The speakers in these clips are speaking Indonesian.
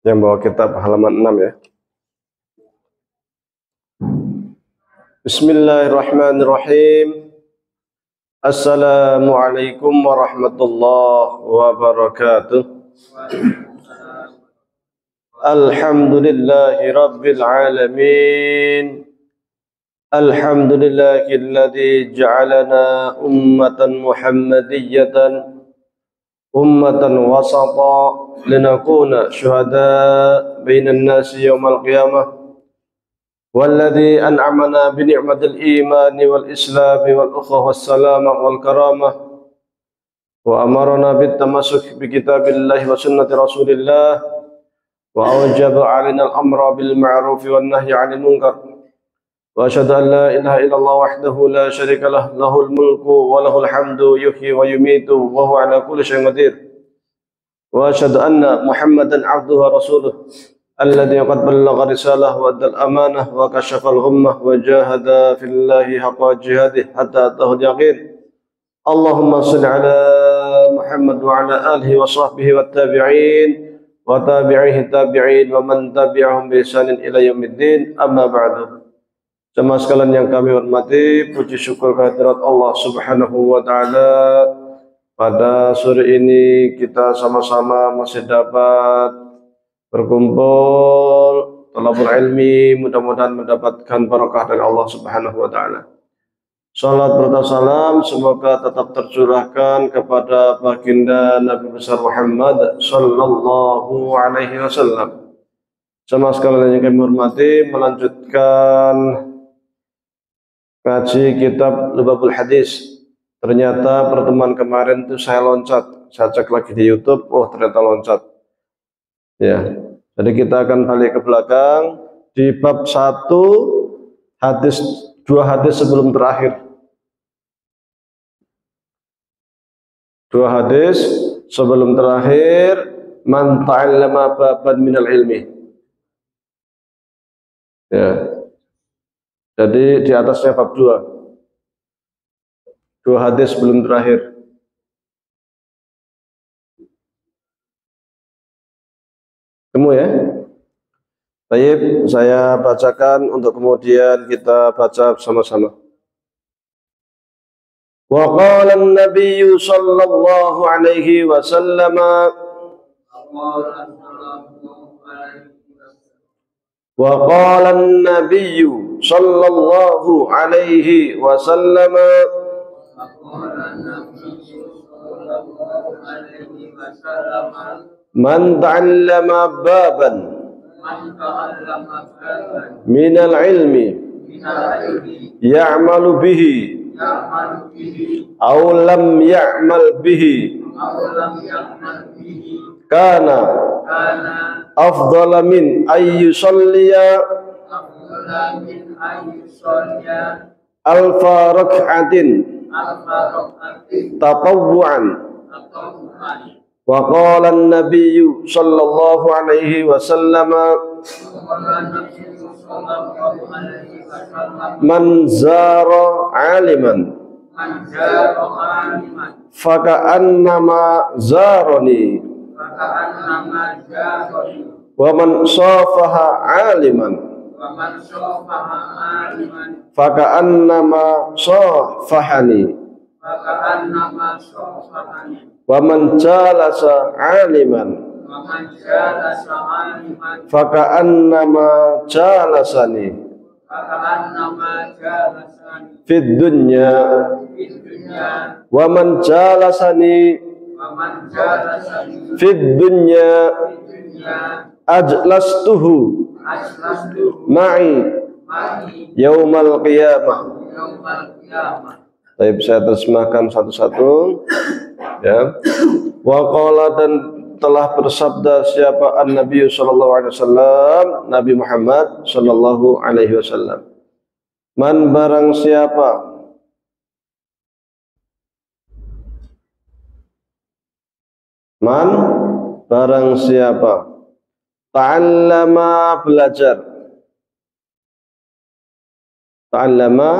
Yang bawa kitab halaman 6 ya. Bismillahirrahmanirrahim. Assalamualaikum warahmatullahi wabarakatuh. Alhamdulillahi rabbil alamin. Alhamdulillahilladzi ja'alana ummatan muhammadiyatan ummatan wasata linakuna syuhada bainan nasi yawmal qiyamah. والذي أنعمنا بنعمة الإيمان والإسلام والأخوة والسلامة والكرامة وأمرنا بالتمسك بكتاب الله وسنة رسول الله وأوجب علينا الأمر بالمعروف والنهي عن المنكر وأشهد أن لا إله إلا الله وحده لا شريك له له الملك وله الحمد يحيي ويميت وهو على كل شيء قدير وأشهد أن محمدا عبده ورسوله الذي قد بلغ رسالة وأدى الأمانة وكشف الغمة وجاهد في الله حق جهاده حتى أتاه اليقين اللهم صل على محمد وعلى آله وصحبه والتابعين وتابعيه التابعين ومن تبعهم بإحسان إلى يوم الدين أما بعد. Jemaah sekalian yang kami hormati, puji syukur kehadirat Allah Subhanahu wa taala. Pada sore ini kita sama-sama masih dapat berkumpul talabul ilmi, mudah-mudahan mendapatkan barakah dari Allah Subhanahu wa taala. Salat serta salam semoga tetap tercurahkan kepada baginda Nabi besar Muhammad sallallahu alaihi wasallam. Jemaah sekalian yang kami hormati, melanjutkan ngaji kitab Lubabul Hadis. Ternyata pertemuan kemarin itu saya loncat, saya cek lagi di YouTube, oh ternyata loncat. Ya, jadi kita akan balik ke belakang di bab 1 hadis 2 hadis sebelum terakhir. 2 hadis sebelum terakhir, man ta'allama baban minal ilmi. Ya. Jadi di atasnya bab 2 hadis sebelum terakhir. Temu ya. Baik, saya bacakan untuk kemudian kita baca bersama-sama. Wa qala an-nabiy sallallahu alaihi wasallam wa qala an-nabiy sallallahu alaihi wasallam man ta'allama baban minal ilmi ya'malu bihi aw lam ya'mal bihi kana afdala min ay yusalliya alfa rak'atin tatawwu'an. Wa qala an-nabiy sallallahu alaihi wasallam man zara aliman faka'annama zarani wa man safaha aliman faka'annama safahani wa man jalasa aliman faka'annama jalasani fid dunya wa man jalasani fid dunya ajlastuhu ma'i yaumal qiyamah. Baik, saya terjemahkan satu-satu ya. Wa qala, dan telah bersabda siapa an-nabiy sallallahu alaihi wasallam, Nabi Muhammad sallallahu alaihi wasallam, man barang siapa man barang siapa ta'allama belajar, ta'allama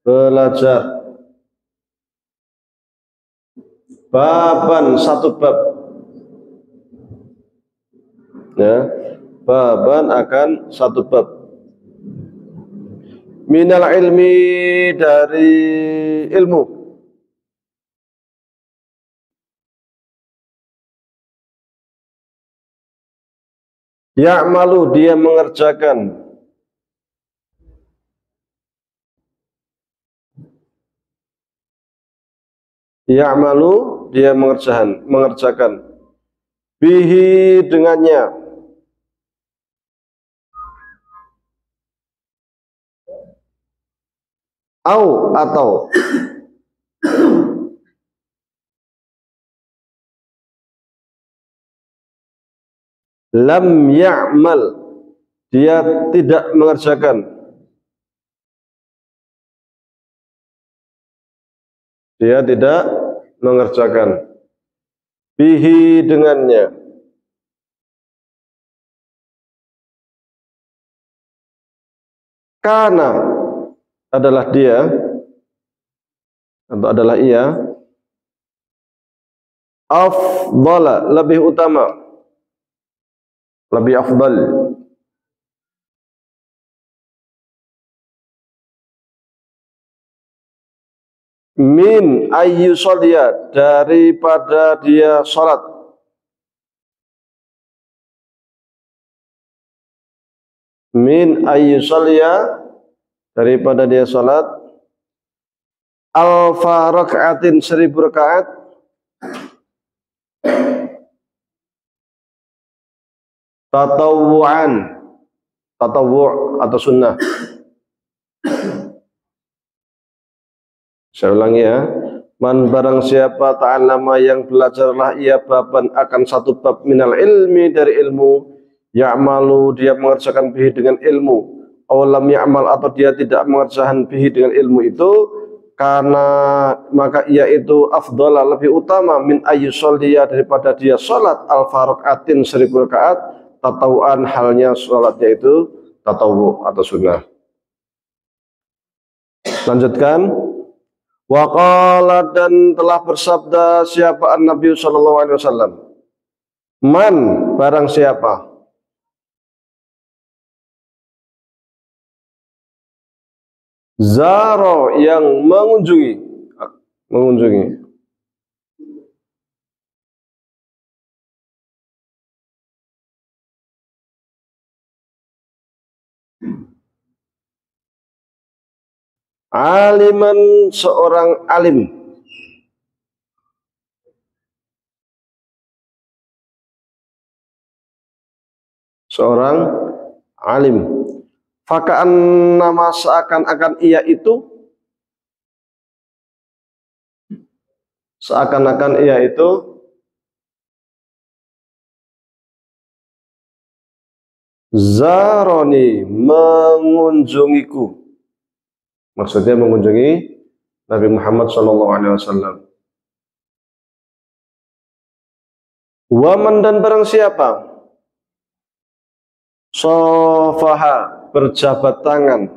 belajar, baban satu bab, Ya, baban akan satu bab. Minal ilmi, dari ilmu. Ya'malu, dia mengerjakan. Ya'malu, dia mengerjakan. Bihi, dengannya. Au, atau. Lam ya'mal, dia tidak mengerjakan. Dia tidak mengerjakan. Bihi, dengannya. Kana, adalah dia, atau adalah ia. Afdala, lebih utama, lebih afdal. Min ayyu sholia, daripada dia salat. Min ayyu sholia, daripada dia salat. Alfa raka'atin, 1000 rakaat. Tatawu'an, tatawwu' atau sunnah. Saya ulangi ya. Man, barang siapa ta'allama, yang belajarlah ia baban akan satu bab, minal ilmi, dari ilmu. Ya'malu, dia mengerjakan bihi, dengan ilmu. Awalam ya'mal, atau dia tidak mengerjakan bihi, dengan ilmu itu. Karena maka ia itu afdala, lebih utama, min ayyusolliya, daripada dia salat alfa rakaatin, 1000 rakaat. Tatawuan, halnya salatnya itu tatawu atau sunnah. Lanjutkan. Waqala, dan telah bersabda siapa Nabi sallallahu alaihi wasallam. Man, barang siapa. Zaro, yang mengunjungi. Aliman, seorang alim. Seorang alim. Faka'an, nama seakan-akan ia itu. Seakan-akan ia itu. Zaroni, mengunjungiku. Maksudnya mengunjungi Nabi Muhammad SAW. Waman, dan barang siapa. Sofaha, berjabat tangan.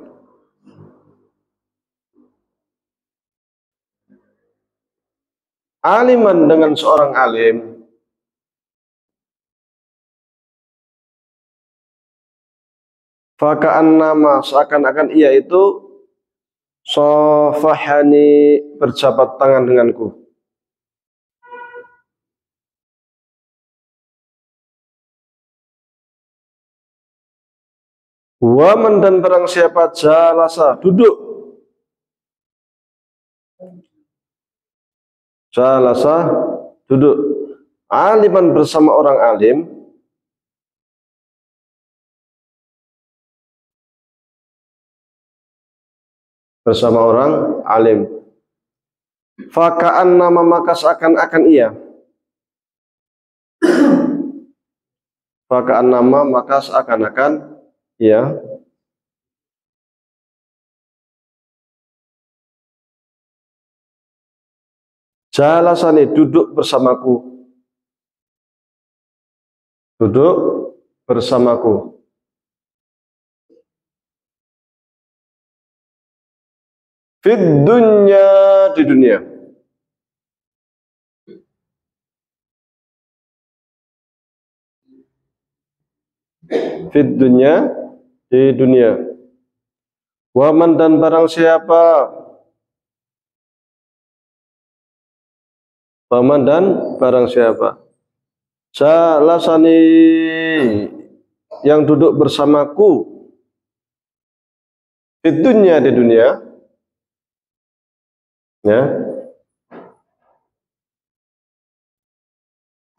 Aliman, dengan seorang alim. Faka'an, nama seakan-akan ia itu. Sofahani, berjabat tangan denganku. Waman, dan barang siapa jalasa, duduk. Jalasa, duduk. Aliman, bersama orang alim. Bersama orang alim. Faka'an, nama maka seakan-akan ia. Faka'an, nama maka seakan-akan ia. Jalasani, duduk bersamaku. Duduk bersamaku. Fid dunya, di dunia. fid dunya, di dunia. Waman dan barang siapa, waman dan barang siapa, jalasani yang duduk bersamaku fid dunya, di dunia, ya,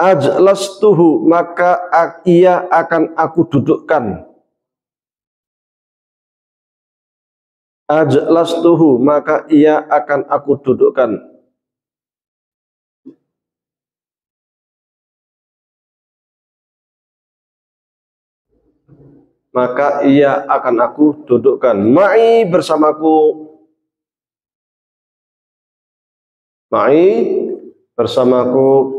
ajlastuhu maka ia akan aku dudukkan. Ajlastuhu maka ia akan aku dudukkan. Maka ia akan aku dudukkan. Ma'i bersamaku. Ma'i bersamaku.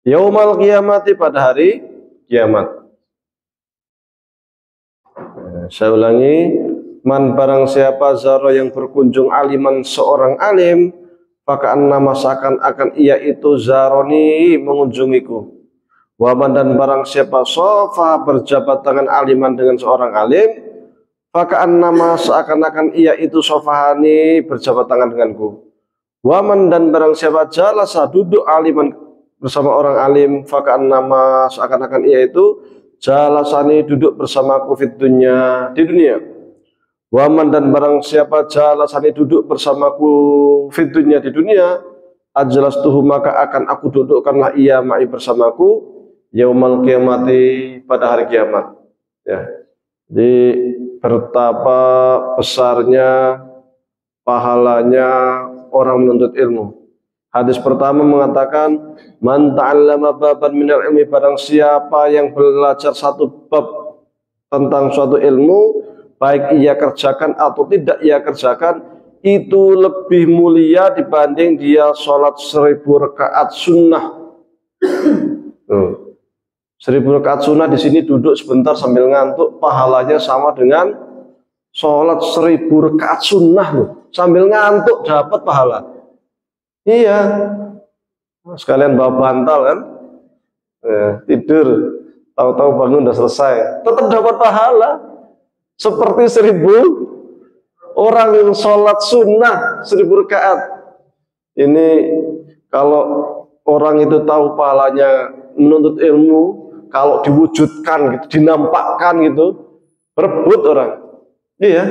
Yaumal qiyamati, pada hari kiamat. Saya ulangi, man barang siapa zara yang berkunjung aliman seorang alim, maka annama seakan-akan ia itu zaroni mengunjungiku. Waman dan barang siapa sofa berjabat tangan aliman dengan seorang alim, maka annama seakan-akan ia itu sofahani berjabat tangan denganku. Waman dan barang siapa jalasa duduk aliman bersama orang alim, maka annama seakan-akan ia itu jalasani duduk bersamaku fid dunya, di dunia. Waman dan barang siapa jalasani duduk bersamaku fid dunya, di dunia, ajlastuhu maka akan aku dudukkanlah ia ma'i bersamaku yaumal qiyamati, pada hari kiamat. Ya. Jadi betapa besarnya pahalanya orang menuntut ilmu. Hadis pertama mengatakan, man ta'allama baban minal ilmi, barang siapa yang belajar satu bab tentang suatu ilmu, baik ia kerjakan atau tidak ia kerjakan, itu lebih mulia dibanding dia sholat 1000 rakaat sunnah. 1000 rakaat sunnah di sini duduk sebentar sambil ngantuk, pahalanya sama dengan sholat 1000 rakaat sunnah loh. Sambil ngantuk dapat pahala. Iya, sekalian bawa bantal kan, tidur, tahu-tahu bangun udah selesai, tetap dapat pahala. Seperti 1000 orang yang sholat sunnah 1000 rakaat. Ini kalau orang itu tahu pahalanya menuntut ilmu, kalau diwujudkan gitu, dinampakkan gitu, berebut orang. Iya,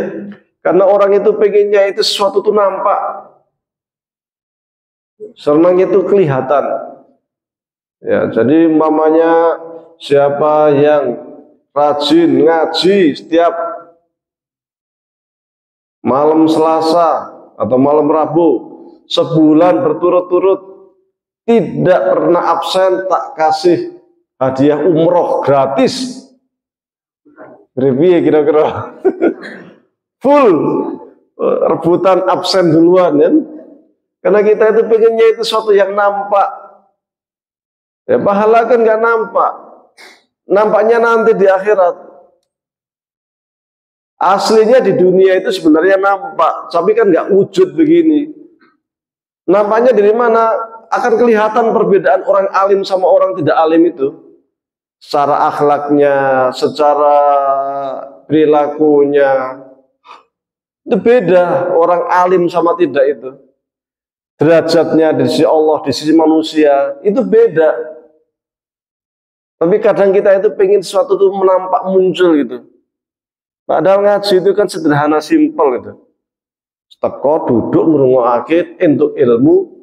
karena orang itu pengennya itu sesuatu itu nampak. Senang itu kelihatan. Ya, jadi mamanya siapa yang rajin ngaji setiap malam Selasa atau malam Rabu sebulan berturut-turut, tidak pernah absen, tak kasih hadiah umroh gratis. Berapa kira-kira? Full rebutan absen duluan kan? Karena kita itu pengennya itu sesuatu yang nampak. Ya, pahala kan nggak nampak. Nampaknya nanti di akhirat. Aslinya di dunia itu sebenarnya nampak, tapi kan nggak wujud begini. Nampaknya dari mana? Akan kelihatan perbedaan orang alim sama orang tidak alim itu. Secara akhlaknya, secara perilakunya. Itu beda orang alim sama tidak itu. Derajatnya di sisi Allah, di sisi manusia, itu beda. Tapi kadang kita itu pengen sesuatu itu menampak muncul gitu. Padahal ngaji itu kan sederhana, simpel gitu. Teko duduk ngrungokake entuk ilmu.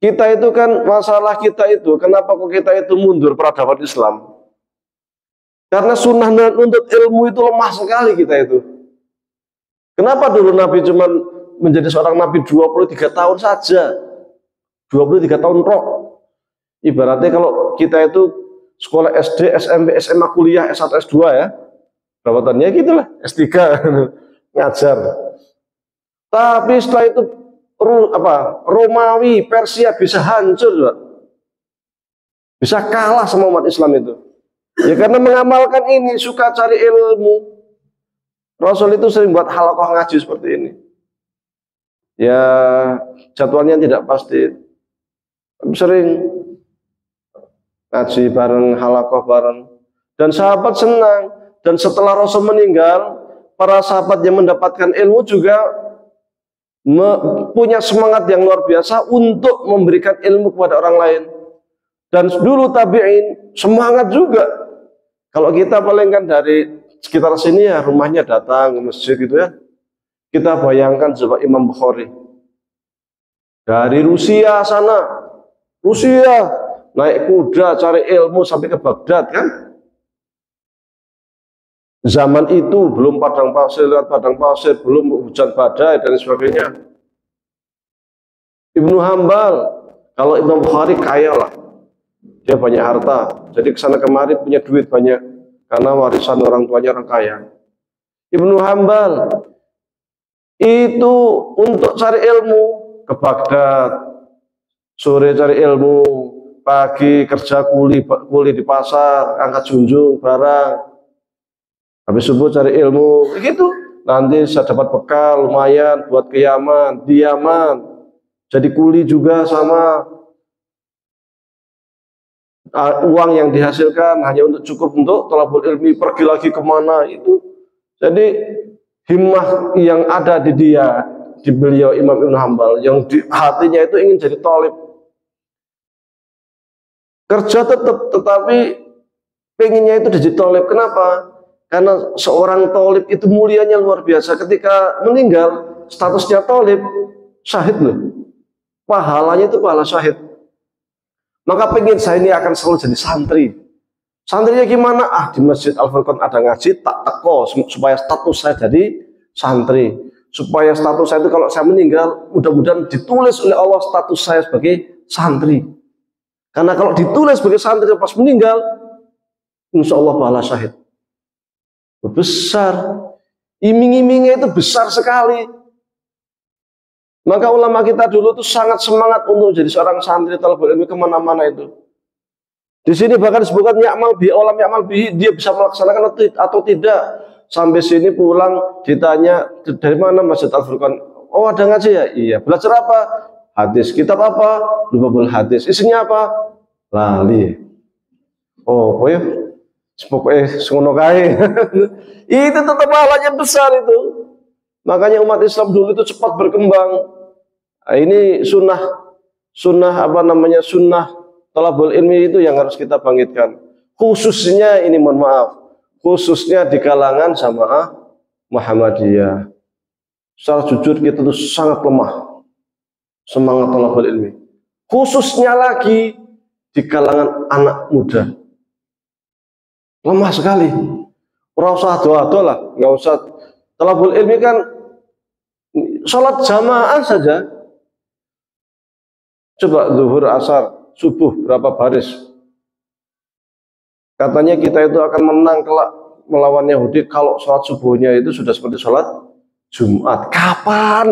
Kita itu kan, masalah kita itu, kenapa kok kita itu mundur peradaban Islam? Karena sunnah nuntut ilmu itu lemah sekali kita itu. Kenapa dulu Nabi cuma menjadi seorang Nabi 23 tahun saja? 23 tahun roh. Ibaratnya kalau kita itu sekolah SD, SMP, SMA, kuliah, S1, S2 ya. Berapa tahun? Ya gitulah, S3 ngajar. Tapi setelah itu Romawi, Persia bisa hancur, Pak. Bisa kalah sama umat Islam itu. Ya karena mengamalkan ini, suka cari ilmu. Rasul itu sering buat halaqah ngaji seperti ini. Ya jadwalnya tidak pasti, sering ngaji bareng, halakoh bareng. Dan sahabat senang. Dan setelah Rasul meninggal, para sahabat yang mendapatkan ilmu juga punya semangat yang luar biasa untuk memberikan ilmu kepada orang lain. Dan dulu tabi'in semangat juga. Kalau kita paling kan dari sekitar sini ya rumahnya datang ke masjid gitu ya. Kita bayangkan coba Imam Bukhari dari Rusia sana, Rusia naik kuda cari ilmu sampai ke Baghdad kan. Zaman itu belum padang pasir, belum hujan badai dan sebagainya. Ibnu Hambal, kalau Imam Bukhari kaya lah, dia banyak harta, jadi kesana kemari punya duit banyak karena warisan orang tuanya orang kaya. Ibnu Hambal itu untuk cari ilmu ke Baghdad, sore cari ilmu, pagi kerja kuli di pasar, angkat junjung barang. Habis subuh cari ilmu, gitu. Nanti saya dapat bekal lumayan buat ke Yaman, di Yaman. Jadi kuli juga sama. Uang yang dihasilkan hanya untuk cukup untuk thalabul ilmi, pergi lagi kemana itu. Jadi himmah yang ada di dia, di beliau Imam Ibnu Hambal, yang di hatinya itu ingin jadi thalib. Kerja tetap, tetapi pengennya itu jadi thalib. Kenapa? Karena seorang thalib itu mulianya luar biasa. Ketika meninggal, statusnya thalib, syahid loh. Pahalanya itu pahala syahid. Maka pengen saya ini akan selalu jadi santri. Santrinya gimana? Di Masjid Al-Furqan ada ngaji, tak teko supaya status saya jadi santri. Supaya status saya itu kalau saya meninggal, mudah-mudahan ditulis oleh Allah status saya sebagai santri. Karena kalau ditulis sebagai santri pas meninggal, insya Allah pahala syahid. Besar, iming-imingnya itu besar sekali. Maka ulama kita dulu itu sangat semangat untuk jadi seorang santri thalabul ilmi kemana-mana itu. Di sini bahkan disebutkan ya'mal bi alam ya'mal bi, dia bisa melaksanakan atau tidak. Sampai sini pulang ditanya dari mana Masjid Al-Furqan. Oh ada ngaji ya? Iya. Belajar apa? Hadis. Kitab apa? Lubabul hadis. Isinya apa? Lali. Oh ya. Pokoknya semono kae. Itu tetap pahalanya besar itu. Makanya umat Islam dulu itu cepat berkembang. Nah, ini sunnah thalabul ilmi itu yang harus kita bangkitkan. Khususnya ini mohon maaf, khususnya di kalangan jamaah Muhammadiyah. Secara jujur kita itu sangat lemah semangat thalabul ilmi. Khususnya lagi di kalangan anak muda. Lemah sekali. Ora usah ado-ado lah, nggak usah. Thalabul ilmi kan sholat jamaah saja. Coba zuhur, asar, subuh berapa baris? Katanya kita itu akan menang kelak melawan Yahudi kalau sholat subuhnya itu sudah seperti sholat Jumat. Kapan?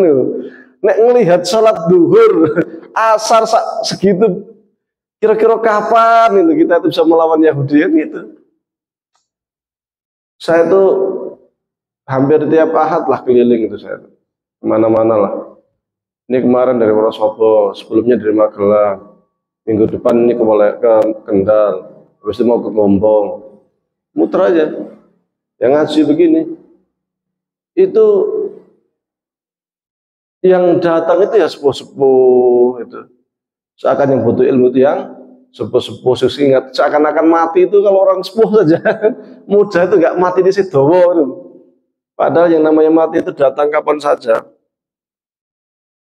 Nek ngelihat sholat zuhur, asar segitu, kira-kira kapan itu kita itu bisa melawan Yahudi gitu? Saya itu hampir tiap ahad lah keliling itu saya, kemana-mana lah. Ini kemarin dari Wonosobo, sebelumnya dari Magelang, minggu depan ini ke Kendal, habis itu mau ke Gombong, muter aja. Yang ngaji begini, itu yang datang itu ya sepuh-sepuh itu. Seakan yang butuh ilmu itu yang sepuh-sepuh. Ingat, seakan-akan mati itu kalau orang sepuh saja. Muda itu nggak mati di Sidowo. Padahal yang namanya mati itu datang kapan saja.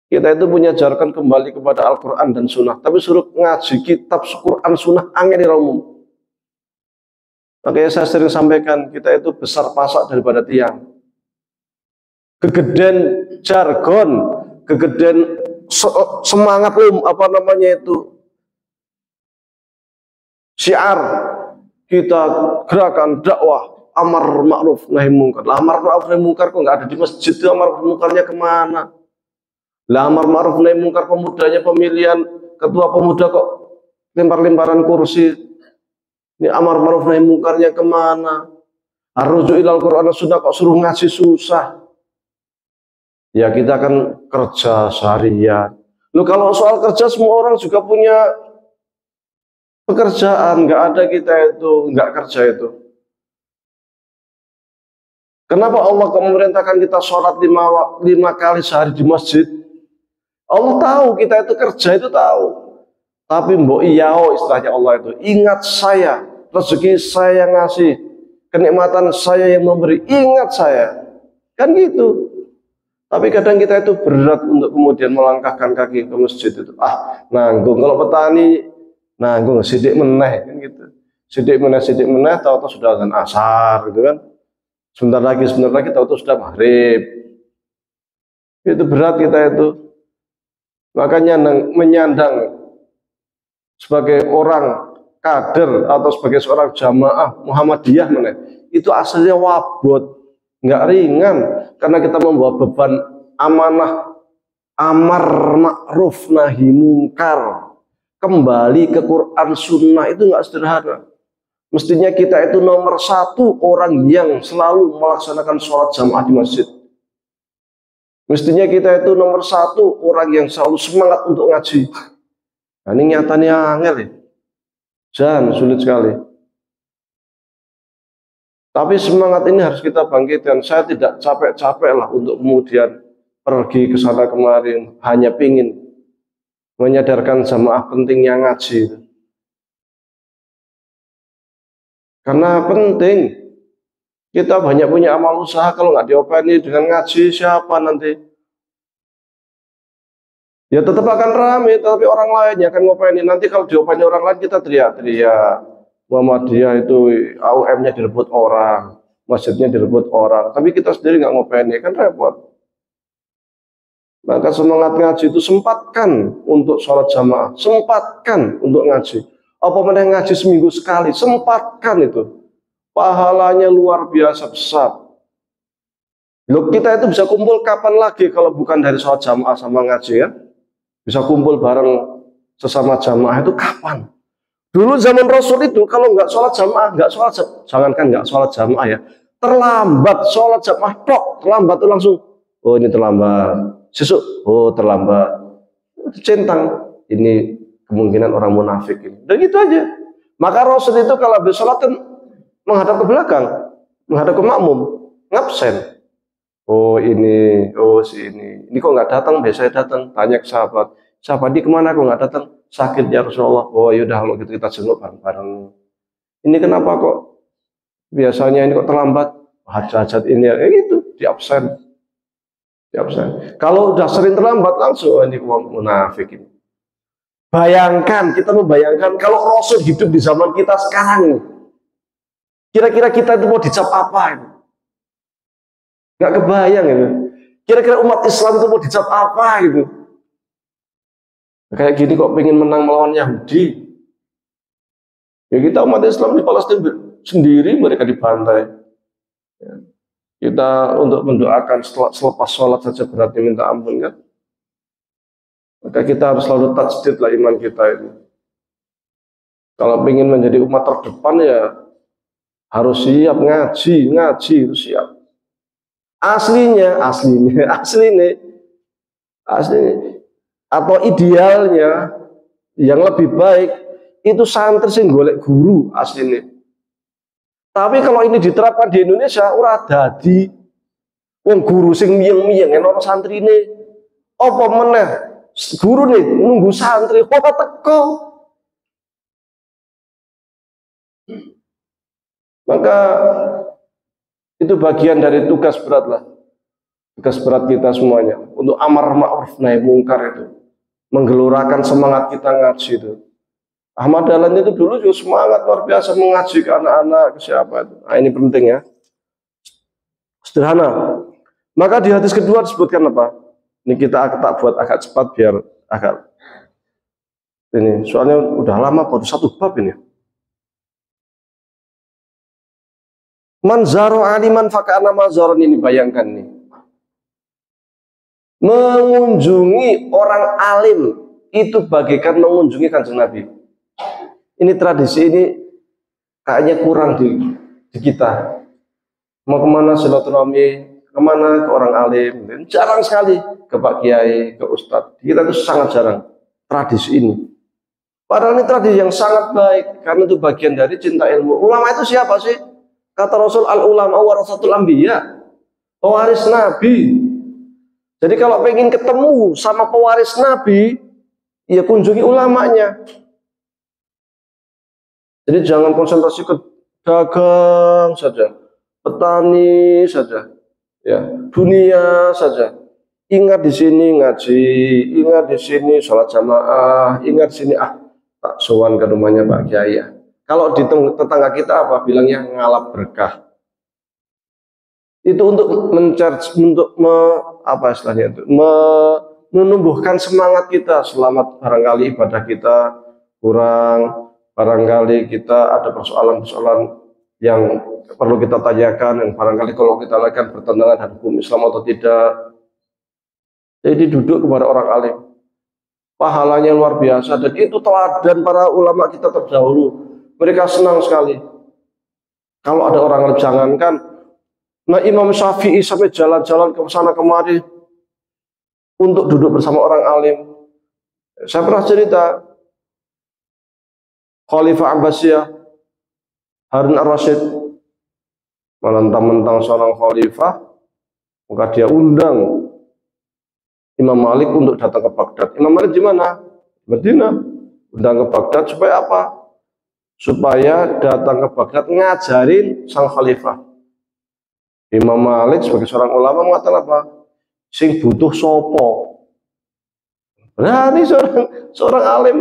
Kita itu punya jargon kembali kepada Al-Quran dan Sunnah. Tapi suruh ngaji kitab Quran Sunnah angin di umum. Makanya saya sering sampaikan, kita itu besar pasak daripada tiang. Kegeden jargon, kegeden semangat syiar kita gerakan dakwah amar ma'ruf nahi mungkar. Lah amar ma'ruf nahi mungkar kok nggak ada di masjid, itu amar ma'ruf mungkarnya kemana? Lah amar ma'ruf nahi mungkar pemudanya pemilihan ketua pemuda kok lempar-lemparan kursi. Ini amar ma'ruf nahi mungkarnya kemana? Arruju ilal Qur'an sudah kok suruh ngaji susah. Ya kita kan kerja seharian. Loh kalau soal kerja semua orang juga punya pekerjaan, nggak ada kita itu nggak kerja itu. Kenapa Allah kok memerintahkan kita sholat lima kali sehari di masjid? Allah tahu kita itu kerja itu tahu. Tapi mbok iyao istilahnya Allah itu. Ingat saya, rezeki saya yang ngasih, kenikmatan saya yang memberi, ingat saya. Kan gitu. Tapi kadang kita itu berat untuk kemudian melangkahkan kaki ke masjid itu. Nanggung. Kalau petani, nanggung, sidik meneh, kan gitu. Sidik meneh, tahu-tahu sudah azan asar, gitu kan. Sebentar lagi, tahu-tahu sudah maghrib. Itu berat kita itu. Makanya menyandang sebagai orang kader atau sebagai seorang jamaah Muhammadiyah itu aslinya wabot, nggak ringan, karena kita membawa beban amanah amar ma'ruf nahi mungkar, kembali ke Quran Sunnah itu nggak sederhana. Mestinya kita itu nomor satu orang yang selalu melaksanakan sholat jamaah di masjid. Mestinya kita itu nomor satu orang yang selalu semangat untuk ngaji. Nah, ini nyatanya angel ya. Jangan, sulit sekali. Tapi semangat ini harus kita bangkitkan. Saya tidak capek-capek lah untuk kemudian pergi ke sana kemarin. Hanya pingin menyadarkan jamaah pentingnya ngaji. Karena penting. Kita banyak punya amal usaha, kalau nggak diopeni dengan ngaji, siapa nanti? Ya tetap akan ramai, tapi orang lain yang akan ngopeni. Nanti kalau diopeni orang lain, kita teriak-teriak. Muhammadiyah itu AUM-nya direbut orang, masjidnya direbut orang. Tapi kita sendiri nggak ngopeni, kan repot. Maka semangat ngaji itu sempatkan untuk sholat jamaah, sempatkan untuk ngaji. Apa mana ngaji seminggu sekali, sempatkan itu. Pahalanya luar biasa besar. Loh, kita itu bisa kumpul kapan lagi kalau bukan dari sholat jamaah sama ngaji ya? Bisa kumpul bareng sesama jamaah itu kapan? Dulu zaman Rasul itu kalau nggak sholat jamaah, jangankan nggak sholat jamaah ya, terlambat sholat jamaah, terlambat itu langsung, oh ini terlambat, sesuk, oh terlambat, centang, ini kemungkinan orang munafik ini, dan gitu aja. Maka Rasul itu kalau habis sholat kan menghadap ke belakang, menghadap ke makmum, ngabsen. Oh ini, oh si ini kok nggak datang? Biasanya datang. Tanya ke sahabat, sahabat di kemana kok nggak datang? Sakit ya Rasulullah. Oh yaudah kalau gitu kita jenguk bareng-bareng. Ini kenapa kok biasanya ini kok terlambat? Hajat ini ya gitu, di absen. Kalau udah sering terlambat langsung ini uang munafik ini. Bayangkan, kita membayangkan kalau Rasul hidup di zaman kita sekarang. Kira-kira kita itu mau dicap apa ini? Gak kebayang itu. Kira-kira umat Islam itu mau dicap apa gitu. Kayak gini kok pengen menang melawan Yahudi. Ya kita umat Islam di Palestina sendiri mereka dibantai. Ya. Kita untuk mendoakan selepas sholat saja berarti minta ampun kan. Maka kita harus selalu tajdid lah iman kita ini. Kalau pengen menjadi umat terdepan ya harus siap ngaji harus siap. Aslinya atau idealnya yang lebih baik itu santri sing golek guru aslinya. Tapi kalau ini diterapkan di Indonesia ora dadi wong guru sing miyeng-miyeng ana santrine. Apa meneh guru nih nunggu santri kok teko. Maka itu bagian dari tugas berat lah. Tugas berat kita semuanya untuk amar ma'ruf nahi mungkar itu. Menggelorakan semangat kita ngaji itu. Ahmad Dahlan itu dulu juga semangat luar biasa mengaji ke anak-anak, ke siapa itu. Nah, ini penting ya. Sederhana. Maka di hadis kedua disebutkan apa? Ini kita tak buat agak cepat biar agak ini. Soalnya udah lama baru satu bab ini. Manzaro aliman fakana mazaron ini bayangkan nih. Mengunjungi orang alim itu bagaikan mengunjungi Kanjeng Nabi. Ini tradisi ini kayaknya kurang di kita. Mau kemana silaturahmi, kemana ke orang alim, jarang sekali ke Pak Kiai, ke Ustadz. Kita itu sangat jarang tradisi ini. Padahal ini tradisi yang sangat baik karena itu bagian dari cinta ilmu. Ulama itu siapa sih? Kata Rasul, al ulama warasatul anbiya, pewaris Nabi. Jadi kalau pengen ketemu sama pewaris Nabi, ya kunjungi ulamanya. Jadi jangan konsentrasi ke dagang saja, petani saja, ya, dunia saja. Ingat di sini ngaji, ingat di sini sholat jamaah, ingat di sini tak sowan ke rumahnya Pak Kiai. Kalau di tetangga kita apa bilangnya ngalap berkah. Itu untuk apa istilahnya itu, menumbuhkan semangat kita. Selamat barangkali ibadah kita kurang, barangkali kita ada persoalan-persoalan yang perlu kita tanyakan, yang barangkali kalau kita lakukan bertentangan dengan hukum Islam atau tidak. Jadi duduk kepada orang alim, pahalanya luar biasa, dan itu teladan para ulama kita terdahulu. Mereka senang sekali kalau ada orang alim. Jangankan nah Imam Syafi'i sampai jalan-jalan ke sana kemari untuk duduk bersama orang alim. Saya pernah cerita, Khalifah Abbasiyah Harun ar-Rasyid mentang-mentang seorang khalifah, maka dia undang Imam Malik untuk datang ke Baghdad. Imam Malik di mana? Madinah. Undang ke Baghdad supaya apa? Supaya datang ke Baghdad ngajarin sang khalifah. Imam Malik sebagai seorang ulama mengatakan apa? Sing butuh sopo. Berani seorang alim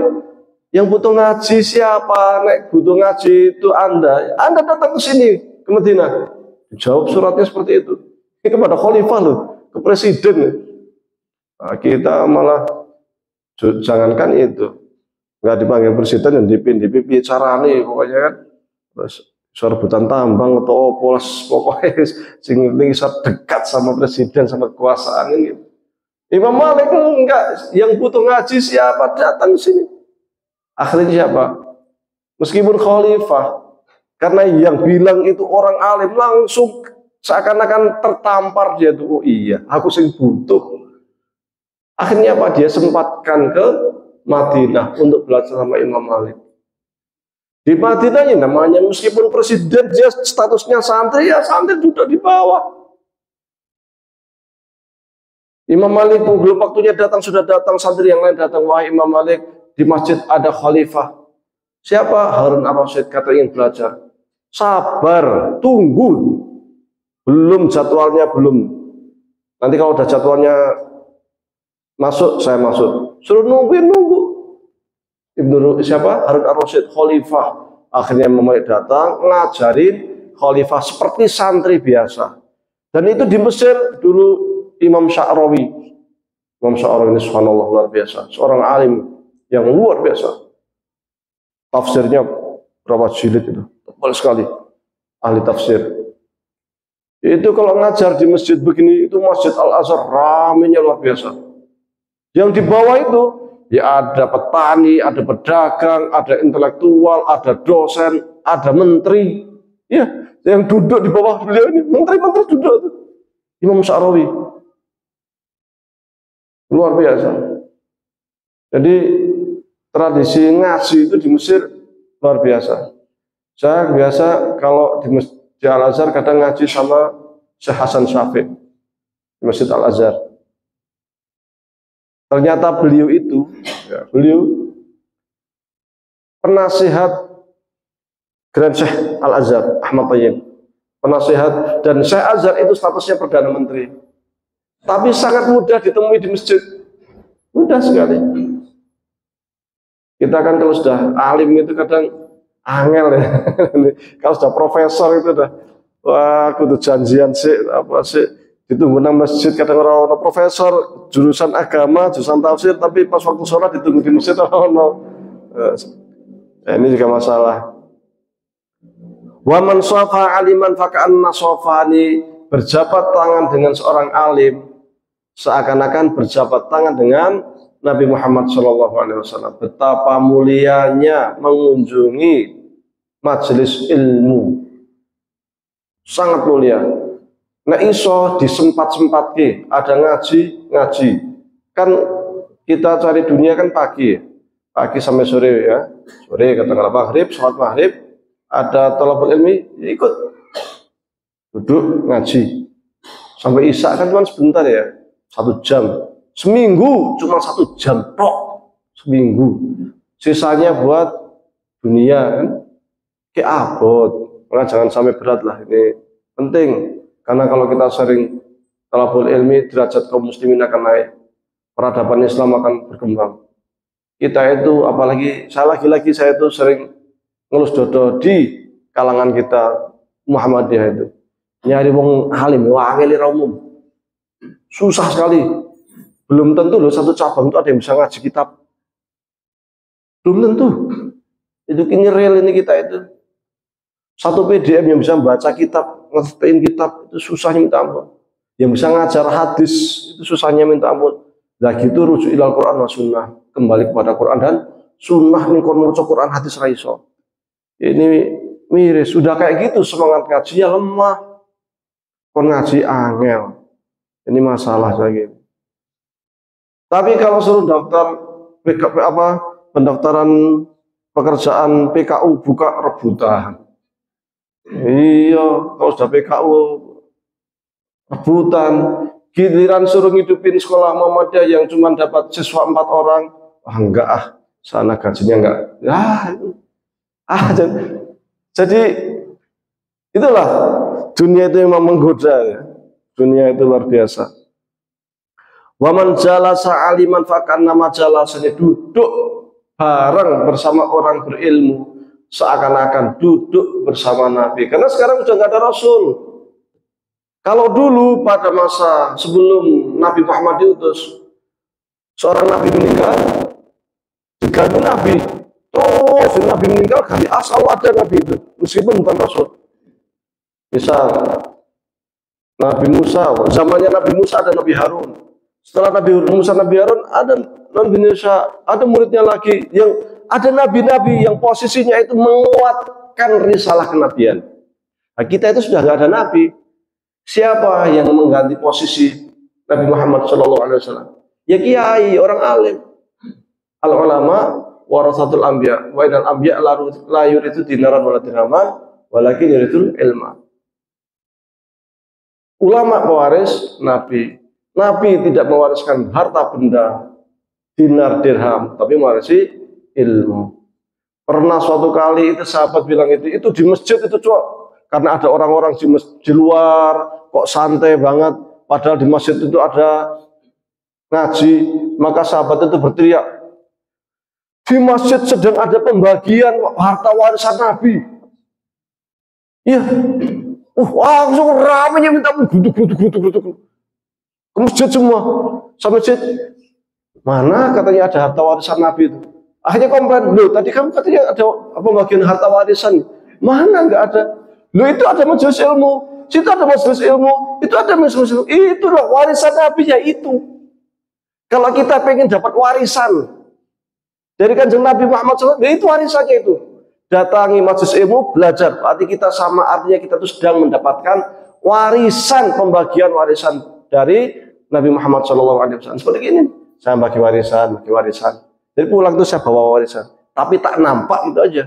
yang butuh ngaji siapa? Nek butuh ngaji itu Anda datang ke sini ke Madinah. Jawab suratnya seperti itu. Ini kepada khalifah loh, ke presiden. Nah, kita malah jangankan itu, nggak dipanggil presiden yang dipin cara nih pokoknya kan, rebutan tambang atau polos pokoknya sing bisa dekat sama presiden sama kekuasaan ini. Imam Malik enggak, yang butuh ngaji siapa datang sini. Akhirnya siapa? Meskipun khalifah, karena yang bilang itu orang alim, langsung seakan-akan tertampar dia tuh. Oh iya, aku sing butuh. Akhirnya apa? Dia sempatkan ke Madinah untuk belajar sama Imam Malik. Di Madinah namanya meskipun presiden dia statusnya santri, ya santri duduk di bawah. Imam Malik belum waktunya datang, sudah datang santri yang lain datang. Wahai Imam Malik, di masjid ada khalifah. Siapa? Harun ar-Rasyid, kata ingin belajar. Sabar, tunggu. Belum jadwalnya, belum. Nanti kalau udah jadwalnya masuk, saya masuk. Suruh nunggu. Siapa? Harun ar-Rasyid, khalifah. Akhirnya Imam Malik datang, ngajarin khalifah seperti santri biasa. Dan itu di Mesir dulu Imam Sya'rawi. Imam Sya'rawi ini subhanallah luar biasa. Seorang alim yang luar biasa. Tafsirnya berapa jilid itu? Tebal sekali. Ahli tafsir. Itu kalau ngajar di masjid begini, itu Masjid Al-Azhar ramenya luar biasa. Yang di bawah itu, ya ada petani, ada pedagang, ada intelektual, ada dosen, ada menteri. Ya, yang duduk di bawah beliau ini, menteri-menteri duduk. Imam Sya'rawi. Luar biasa. Jadi, tradisi ngaji itu di Mesir luar biasa. Saya biasa kalau di Masjid Al-Azhar kadang ngaji sama Syekh Hasan Syafiq di Masjid Al-Azhar. Ternyata beliau itu, beliau penasihat Grand Syekh Al-Azhar, Ahmad Tayyib. Penasihat, dan Syekh Azhar itu statusnya Perdana Menteri. Tapi sangat mudah ditemui di masjid. Mudah sekali. Kita kan kalau sudah alim itu kadang angel ya. Kalau sudah profesor itu udah, wah kudu janjian sih, apa sih, ditunggu nang masjid. Kadang orang profesor jurusan agama, jurusan tafsir, tapi pas waktu sholat ditunggu di masjid ini juga masalah. Wa man safa aliman faka'anna safani, berjabat tangan dengan seorang alim seakan-akan berjabat tangan dengan Nabi Muhammad SAW. Betapa mulianya mengunjungi majelis ilmu, sangat mulia. Nah iso disempat-sempatke, ada ngaji. Kan kita cari dunia kan pagi, pagi sampai sore ya, sore katakanlah maghrib, sholat maghrib, ada thalabul ilmi, ya ikut duduk ngaji sampai isya kan cuma sebentar ya, 1 jam, seminggu cuma 1 jam tok, seminggu, sisanya buat dunia kan, kayak abot, maka jangan sampai berat lah, ini penting, karena kalau kita sering thalabul ilmi, derajat kaum muslimin akan naik, peradaban Islam akan berkembang. Kita itu, apalagi saya lagi-lagi saya itu sering ngelus dodo di kalangan kita Muhammadiyah itu. Nyari wong halim, wangil umum. Susah sekali. Belum tentu loh satu cabang itu ada yang bisa ngaji kitab. Belum tentu. Itu kini real ini kita itu. Satu PDF yang bisa membaca kitab, ngertiin kitab, itu susahnya minta ampun. Yang bisa ngajar hadis, itu susahnya minta ampun. Nah gitu rujuk ilal Quran wa sunnah. Kembali kepada Quran dan sunnah nih kon maca Quran hadis ra iso. Ini miris, sudah kayak gitu semangat ngajinya lemah. Kon ngaji angel. Ini masalah lagi. Tapi kalau suruh daftar PKP pendaftaran pekerjaan PKU buka rebutan. Iya, kalau sudah PKU rebutan, giliran suruh ngidupin sekolah Muhammadiyah yang cuma dapat siswa 4 orang, enggak sana gajinya enggak. Jadi itulah dunia itu memang menggoda ya. Dunia itu luar biasa. Waman jalasa aliman fakan nama jalasanya duduk bareng bersama orang berilmu seakan-akan duduk bersama Nabi. Karena sekarang sudah nggak ada Rasul. Kalau dulu pada masa sebelum Nabi Muhammad diutus, seorang Nabi meninggal, diganti Nabi. Terus Nabi meninggal ganti asal ada Nabi itu, meskipun bukan Rasul. Misal Nabi Musa, zamannya Nabi Musa ada Nabi Harun. Setelah Nabi Musa, Nabi Harun, ada Nabi Musa, ada muridnya lagi yang ada nabi-nabi yang posisinya itu menguatkan risalah kenabian. Nah, kita itu sudah nggak ada nabi. Siapa yang mengganti posisi Nabi Muhammad SAW? Ya kiai, orang alim. Al ulama warasatul anbiya. Wa inal anbiya la yuridu dinaran wala dirhaman, walakin yuridul ilma. Ulama pewaris Nabi. Nabi tidak mewariskan harta benda, dinar, dirham, tapi mewarisi ilmu. Pernah suatu kali itu sahabat bilang itu di masjid itu cok, karena ada orang-orang di luar kok santai banget, padahal di masjid itu ada ngaji, maka sahabat itu berteriak, di masjid sedang ada pembagian harta warisan Nabi. Iya. Langsung ramenya minta guduk. Ke masjid semua. Sampai masjid. Mana katanya ada harta warisan Nabi itu. Akhirnya komplain. Loh tadi kamu katanya ada pembagian harta warisan. Mana enggak ada. Loh itu ada majelis ilmu. Situ ada majelis ilmu. Itu ada majelis ilmu. Itu loh warisan Nabi ya itu. Kalau kita pengen dapat warisan dari kanjeng Nabi Muhammad SAW, ya itu warisannya itu. Datangi majelis ilmu, belajar. Berarti kita sama, artinya kita itu sedang mendapatkan warisan, pembagian warisan dari Nabi Muhammad SAW. Seperti ini, saya bagi warisan. Jadi pulang itu saya bawa warisan. Tapi tak nampak itu aja.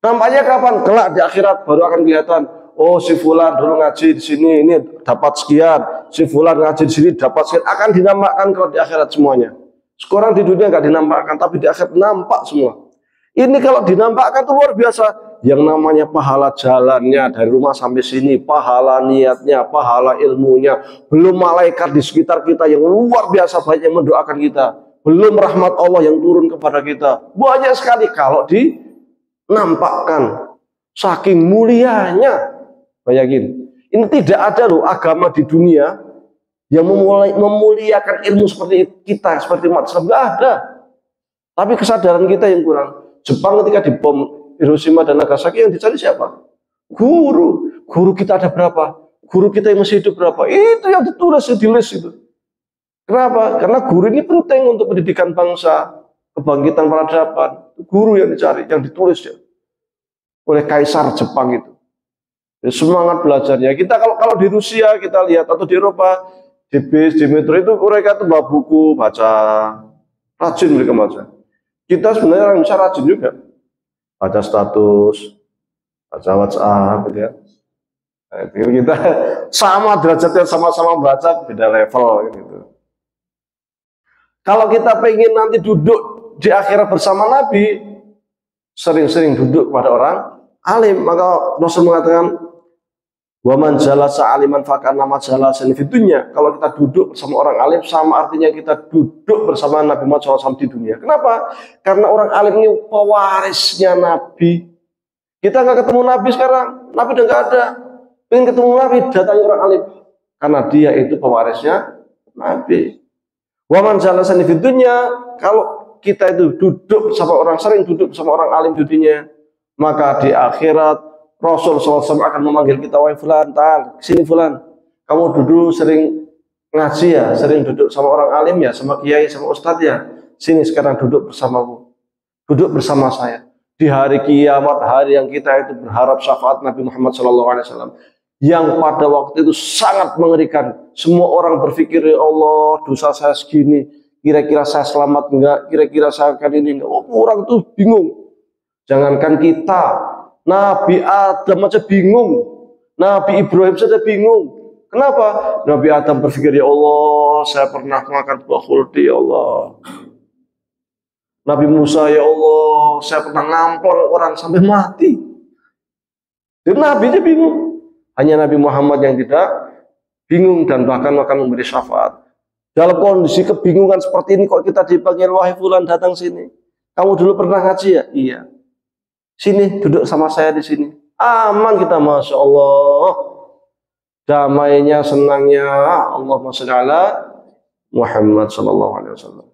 Nampaknya kapan? Kelak di akhirat baru akan kelihatan. Oh si fulan dulu ngaji di sini, ini dapat sekian. Si fulan ngaji di sini dapat sekian. Akan dinampakkan kalau di akhirat semuanya. Sekarang di dunia nggak dinampakkan, tapi di akhirat nampak semua. Ini kalau dinampakkan itu luar biasa. Yang namanya pahala jalannya dari rumah sampai sini, pahala niatnya, pahala ilmunya, belum malaikat di sekitar kita yang luar biasa banyak yang mendoakan kita, belum rahmat Allah yang turun kepada kita. Banyak sekali kalau dinampakkan. Saking mulianya, bayangin. Ini tidak ada loh agama di dunia yang memuliakan ilmu seperti kita, seperti umat Islam. Nggak ada. Tapi kesadaran kita yang kurang. Jepang ketika dibom Hiroshima dan Nagasaki yang dicari siapa? Guru. Guru kita ada berapa? Guru kita yang masih hidup berapa? Itu yang ditulis di list itu. Kenapa? Karena guru ini penting untuk pendidikan bangsa, kebangkitan peradaban. Guru yang dicari, yang ditulis ya oleh Kaisar Jepang itu. Jadi semangat belajarnya. Kita kalau di Rusia kita lihat atau di Eropa, di bis, di metro itu mereka tuh bawa buku, baca, rajin mereka baca. Kita sebenarnya orang bisa rajin juga. Baca status, baca WhatsApp gitu ya. Nah, itu kita sama derajatnya, sama-sama baca, beda level gitu. Kalau kita pengen nanti duduk di akhirat bersama Nabi, sering-sering duduk pada orang alim, maka Rasul mengatakan, wa man jalasa aliman fakana majalasan fitunya. Kalau kita duduk bersama orang alim, sama artinya kita duduk bersama Nabi Muhammad SAW di dunia. Kenapa? Karena orang alim ini pewarisnya Nabi. Kita nggak ketemu Nabi sekarang, Nabi udah nggak ada. Pengen ketemu Nabi, datangi orang alim, karena dia itu pewarisnya Nabi. Wa man jalasa fitunya, kalau kita itu duduk bersama orang, sering duduk bersama orang alim di dunia, maka di akhirat Rasul SAW akan memanggil kita, wahai fulan, sini fulan, kamu duduk sering ngaji ya, sering duduk sama orang alim ya, sama kiai, sama ustadz ya, sini sekarang duduk bersamamu, duduk bersama saya. Di hari kiamat, hari yang kita itu berharap syafaat Nabi Muhammad SAW, yang pada waktu itu sangat mengerikan. Semua orang berpikir, ya Allah, dosa saya segini, kira-kira saya selamat enggak, kira-kira saya akan ini enggak. Oh, orang itu bingung. Jangankan kita, Nabi Adam aja bingung, Nabi Ibrahim saja bingung. Kenapa? Nabi Adam berpikir, ya Allah, saya pernah makan buah khuldi, ya Allah. Nabi Musa, ya Allah, saya pernah ngampor orang sampai mati. Jadi Nabi aja bingung. Hanya Nabi Muhammad yang tidak bingung dan bahkan akan memberi syafaat. Dalam kondisi kebingungan seperti ini, kok kita dipanggil, wahai fulan, datang sini. Kamu dulu pernah ngaji ya? Iya. Sini, duduk sama saya di sini. Aman kita, Masya Allah. Damainya, senangnya. Allahumma sholli ala Muhammad sallallahu alaihi wasallam.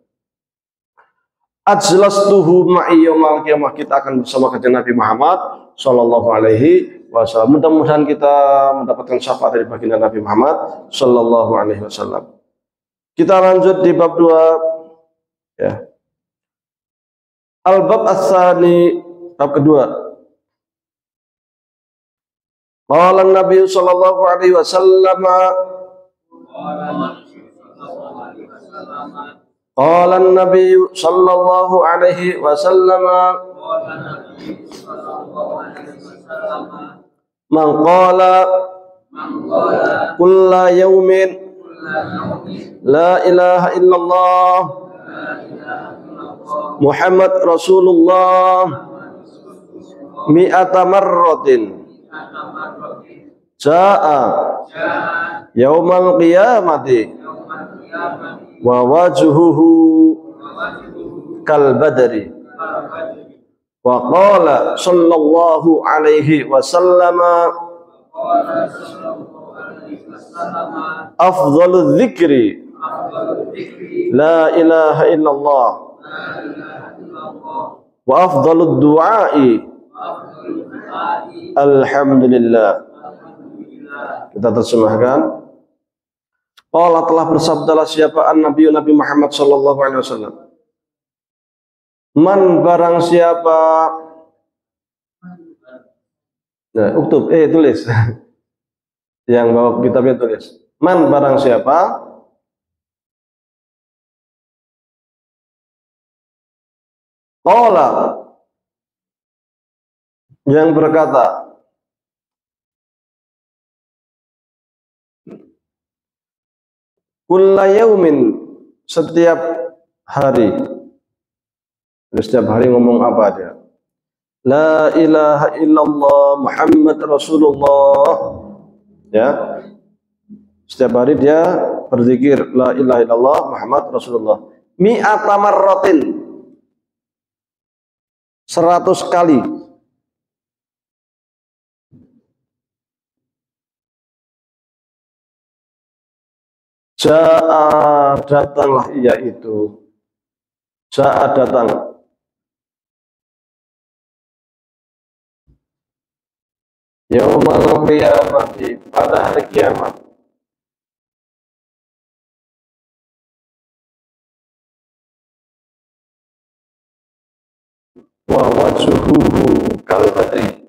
Ajlastuhu ma'i yaumal qiyamah, kita akan bersama dengan Nabi Muhammad sallallahu alaihi wasallam. Mudah-mudahan kita mendapatkan syafaat dari baginda Nabi Muhammad sallallahu alaihi wasallam. Kita lanjut di bab 2 ya. Al-bab as-tsani, bab kedua. Qala Nabi sallallahu alaihi wasallam, qala Nabi sallallahu alaihi wasallam, man qala kulla yaumin la ilaha illallah Muhammad Rasulullah mi'ata marratin jaa yaumal qiyamati wa wajhuhu kal badri wa qala sallallahu alaihi wasallam afdhalul dzikri la ilaha illallah wa afdhalud du'ai alhamdulillah. Kita terjemahkan. Allah telah bersabdalah siapa Nabi Muhammad sallallahu alaihi wasallam. Man barang siapa, nah, uktub, tulis. Yang bawa kitabnya tulis. Man barang siapa qala, yang berkata, kulla yaumin, setiap hari. Setiap hari ngomong apa dia? La ilaha illallah Muhammad Rasulullah. Ya. Setiap hari dia berzikir la ilaha illallah Muhammad Rasulullah. Mi'ata marratin. 100 kali. Ja'a, datanglah ia itu. Ja'a, datang. Yaumal qiyamati, pada hari kiamat. Wa wajhuhu kal badri,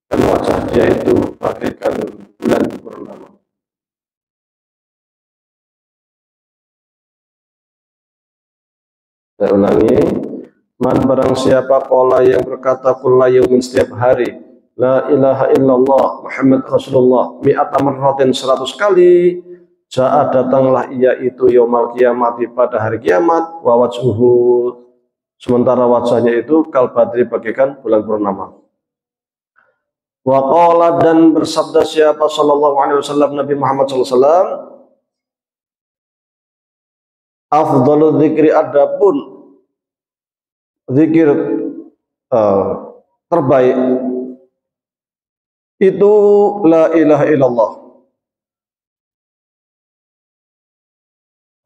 dan wajah dia itu bagaikan bulan purnama. Saya ulangi, Man barang siapa qala yang berkata kulla yaumin setiap hari la ilaha illallah Muhammad Rasulullah mi'ata marratin 100 kali jaa datanglah ia itu yaumal kiamati pada hari kiamat wa wajhuhu sementara wajahnya itu kal badri bagaikan bulan purnama. Wa qala dan bersabda siapa sallallahu alaihi wasallam Nabi Muhammad sallallahu alaihi wasallam afdalu dzikri adapun zikir uh, terbaik itu la ilaha illallah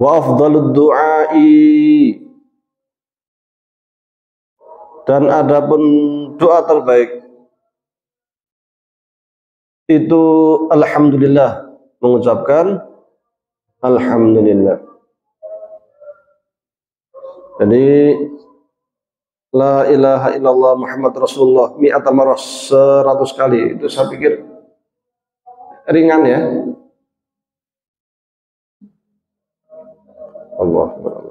wa afdalud du'ai dan adapun doa terbaik itu alhamdulillah mengucapkan alhamdulillah. Jadi la ilaha illallah Muhammad Rasulullah mi'ata marrah 100 kali itu saya pikir ringan ya. Allah Akbar.